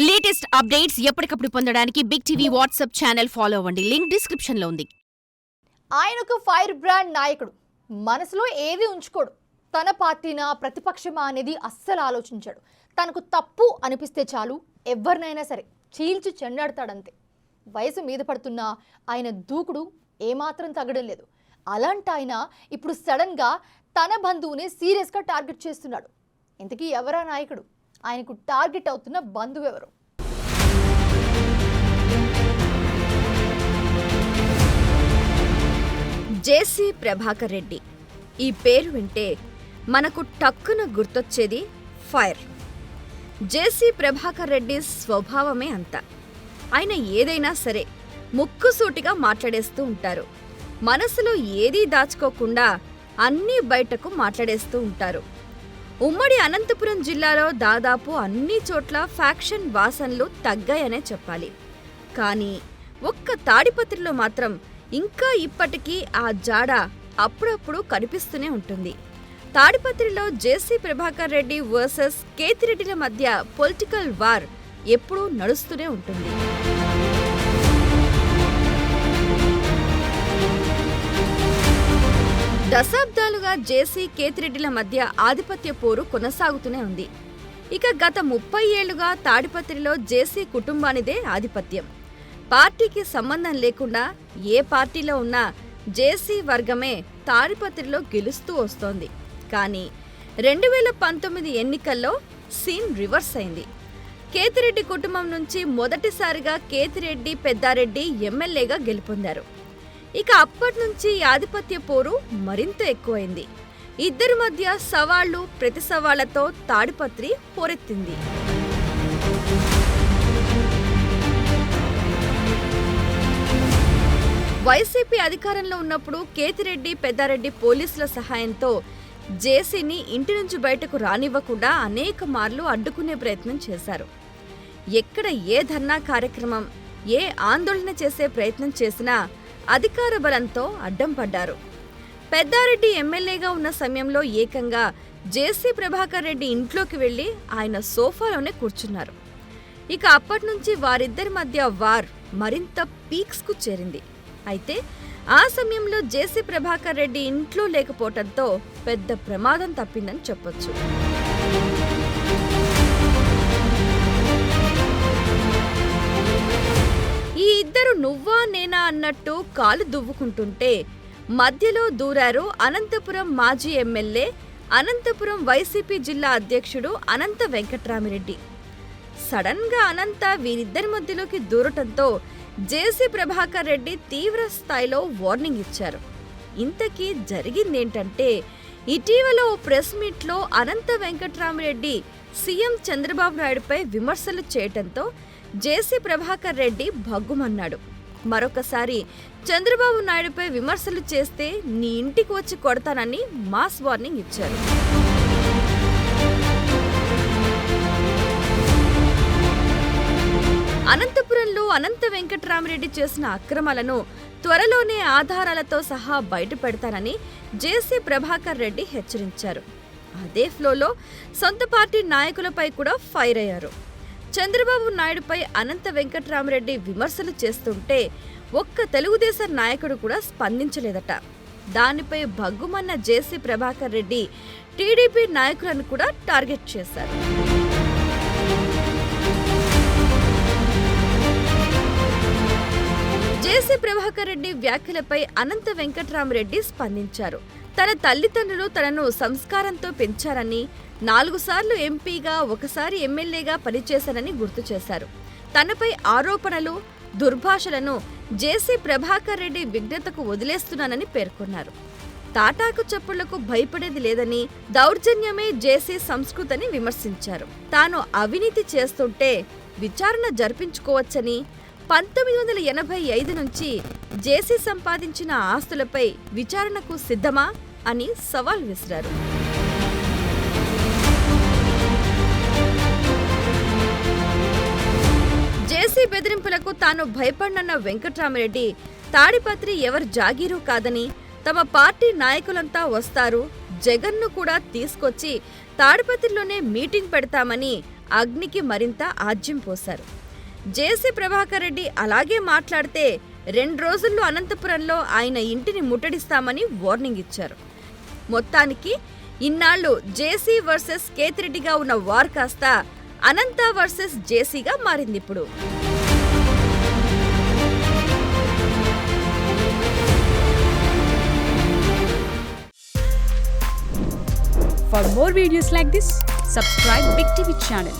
Latest updates ఎప్పటికప్పుడు పొందడానికి big TV WhatsApp channel follow అవ్వండి. లింక్ డిస్క్రిప్షన్ లో ఉంది. ఆయనకు ఫైర్ బ్రాండ్ నాయకుడు. మనసులో ఏది ఉంచుకోడు. తన పార్టీనా ప్రతిపక్షమా అనేది అస్సలు ఆలోచించాడు. తనకు తప్పు అనిపిస్తే చాలు ఎవరినైనా సరే చీల్చి చెండాడతాడంతే. వయసు మీద పడుతున్న ఆయన దూకుడు ఏమాత్రం తగ్గడం లేదు. అలాంటి ఆయన ఇప్పుడు సడన్గా తన బంధువునే సీరియస్గా టార్గెట్ చేస్తున్నాడు. ఇంతకీ ఎవరా నాయకుడు? ఆయనకు టార్గెట్ అవుతున్న బంధువు ఎవరు? జేసీ ప్రభాకర్ రెడ్డి. ఈ పేరు వింటే మనకు టక్కున గుర్తొచ్చేది ఫైర్. జేసీ ప్రభాకర్ రెడ్డి స్వభావమే అంత. ఆయన ఏదైనా సరే ముక్కుసూటిగా మాట్లాడేస్తూ ఉంటారు. మనసులో ఏదీ దాచుకోకుండా అన్నీ బయటకు మాట్లాడేస్తూ ఉంటారు. ఉమ్మడి అనంతపురం జిల్లాలో దాదాపు అన్ని చోట్ల ఫ్యాక్షన్ వాసనలు తగ్గాయనే చెప్పాలి. కానీ ఒక్క తాడిపత్రిలో మాత్రం ఇంకా ఇప్పటికీ ఆ జాడ అప్పుడప్పుడు కనిపిస్తూనే ఉంటుంది. తాడిపత్రిలో జేసీ ప్రభాకర్ రెడ్డి వర్సెస్ కేతిరెడ్డిల మధ్య పొలిటికల్ వార్ ఎప్పుడూ నడుస్తూనే ఉంటుంది. దశాబ్దాలుగా జేసీ కేతిరెడ్డిల మధ్య ఆధిపత్య పోరు కొనసాగుతూనే ఉంది. ఇక గత 30 ఏళ్లుగా తాడిపత్రిలో జేసీ కుటుంబానిదే ఆధిపత్యం. పార్టీకి సంబంధం లేకుండా ఏ పార్టీలో ఉన్నా జేసీ వర్గమే తాడిపత్రిలో గెలుస్తూ వస్తోంది. కానీ 2019 ఎన్నికల్లో సీన్ రివర్స్ అయింది. కేతిరెడ్డి కుటుంబం నుంచి మొదటిసారిగా కేతిరెడ్డి పెద్దారెడ్డి ఎమ్మెల్యేగా గెలుపొందారు. ఇక అప్పటి నుంచి ఆధిపత్య పోరు మరింత ఎక్కువైంది. ఇద్దరి మధ్య సవాళ్లు ప్రతి సవాళ్లతో తాడిపత్రి పోరెత్తింది. వైసీపీ అధికారంలో ఉన్నప్పుడు కేతిరెడ్డి పెద్దారెడ్డి పోలీసుల సహాయంతో జేసీని ఇంటి నుంచి బయటకు రానివ్వకుండా అనేక మార్లు అడ్డుకునే ప్రయత్నం చేశారు. ఎక్కడ ఏ ధర్నా కార్యక్రమం, ఏ ఆందోళన చేసే ప్రయత్నం చేసినా అధికార బలంతో అడ్డం పడ్డారు. పెద్దారెడ్డి ఎమ్మెల్యేగా ఉన్న సమయంలో ఏకంగా జేసీ ప్రభాకర్ రెడ్డి ఇంట్లోకి వెళ్లి ఆయన సోఫాలోనే కూర్చున్నారు. ఇక అప్పటి నుంచి వారిద్దరి మధ్య వార్ మరింత పీక్స్కు చేరింది. అయితే ఆ సమయంలో జేసీ ప్రభాకర్ రెడ్డి ఇంట్లో లేకపోవడంతో పెద్ద ప్రమాదం తప్పిందని చెప్పొచ్చు. ఈ ఇద్దరు నువ్వా నేనా అన్నట్టు కాలు దువ్వుకుంటుంటే మధ్యలో దూరారు అనంతపురం మాజీ ఎమ్మెల్యే, అనంతపురం వైసీపీ జిల్లా అధ్యక్షుడు అనంత వెంకట్రామిరెడ్డి. సడన్ గా అనంత వీరిద్దరి మధ్యలోకి దూరటంతో జేసీ ప్రభాకర్ రెడ్డి తీవ్ర స్థాయిలో వార్నింగ్ ఇచ్చారు. ఇంతకీ జరిగిందేంటంటే, ఇటీవల ఓ ప్రెస్ మీట్లో అనంత వెంకట్రామిరెడ్డి సీఎం చంద్రబాబు నాయుడుపై విమర్శలు చేయటంతో జేసీ ప్రభాకర్ రెడ్డి భగ్గుమన్నాడు. మరొకసారి చంద్రబాబు నాయుడుపై విమర్శలు చేస్తే నీ ఇంటికి వచ్చి కొడతానని మాస్ వార్నింగ్ ఇచ్చారు. అనంతపురంలో అనంత వెంకట్రామిరెడ్డి చేసిన అక్రమాలను త్వరలోనే ఆధారాలతో సహా బయట పెడతానని జేసీ ప్రభాకర్ రెడ్డి హెచ్చరించారు. అదే ఫ్లోలో సొంత పార్టీ నాయకులపై కూడా ఫైర్ అయ్యారు. చంద్రబాబు నాయుడుపై అనంత వెంకట్రామిరెడ్డి విమర్శలు చేస్తుంటే ఒక్క తెలుగుదేశం నాయకుడు కూడా స్పందించలేదట. దానిపై భగ్గుమన్న జేసీ ప్రభాకర్ రెడ్డి టీడీపీ నాయకులను కూడా టార్గెట్ చేశారు. జేసీ ప్రభాకర్ రెడ్డి వ్యాఖ్యలపై అనంత వెంకట్రామిరెడ్డి స్పందించారు. తన తల్లిదండ్రులు తనను సంస్కారంతో పెంచారని, 4 సార్లు ఎంపీగా, 1 సారి ఎమ్మెల్యేగా పనిచేశానని గుర్తు చేశారు. తనపై ఆరోపణలు, దుర్భాషలను జేసీ ప్రభాకర్ రెడ్డి విఘ్నతకు వదిలేస్తున్నానని పేర్కొన్నారు. తాటాకు చప్పుళ్లకు భయపడేది లేదని, దౌర్జన్యమే జేసీ సంస్కృతిని విమర్శించారు. తాను అవినీతి చేస్తుంటే విచారణ జరిపించుకోవచ్చని, 1985 నుంచి జేసీ సంపాదించిన ఆస్తులపై విచారణకు సిద్ధమా అని సవాల్ విసిరారు. జేసీ బెదిరింపులకు తాను భయపడనన్న వెంకట్రామిరెడ్డి తాడిపత్రి ఎవరి జాగీరు కాదని, తమ పార్టీ నాయకులంతా వస్తారు, జగన్ను కూడా తీసుకొచ్చి తాడిపత్రిలోనే మీటింగ్ పెడతామని అగ్నికి మరింత ఆజ్యం పోశారు. జేసీ ప్రభాకర్ రెడ్డి అలాగే మాట్లాడితే 2 రోజుల్లో అనంతపురంలో ఆయన ఇంటిని ముట్టడిస్తామని వార్నింగ్ ఇచ్చారు. మొత్తానికి ఇన్నాళ్లు జేసీ వర్సెస్ కేతిరెడ్డిగా ఉన్న వార్ కాస్త అనంత వర్సెస్ జేసీగా మారింది ఇప్పుడు. For more videos like this, subscribe Big TV channel.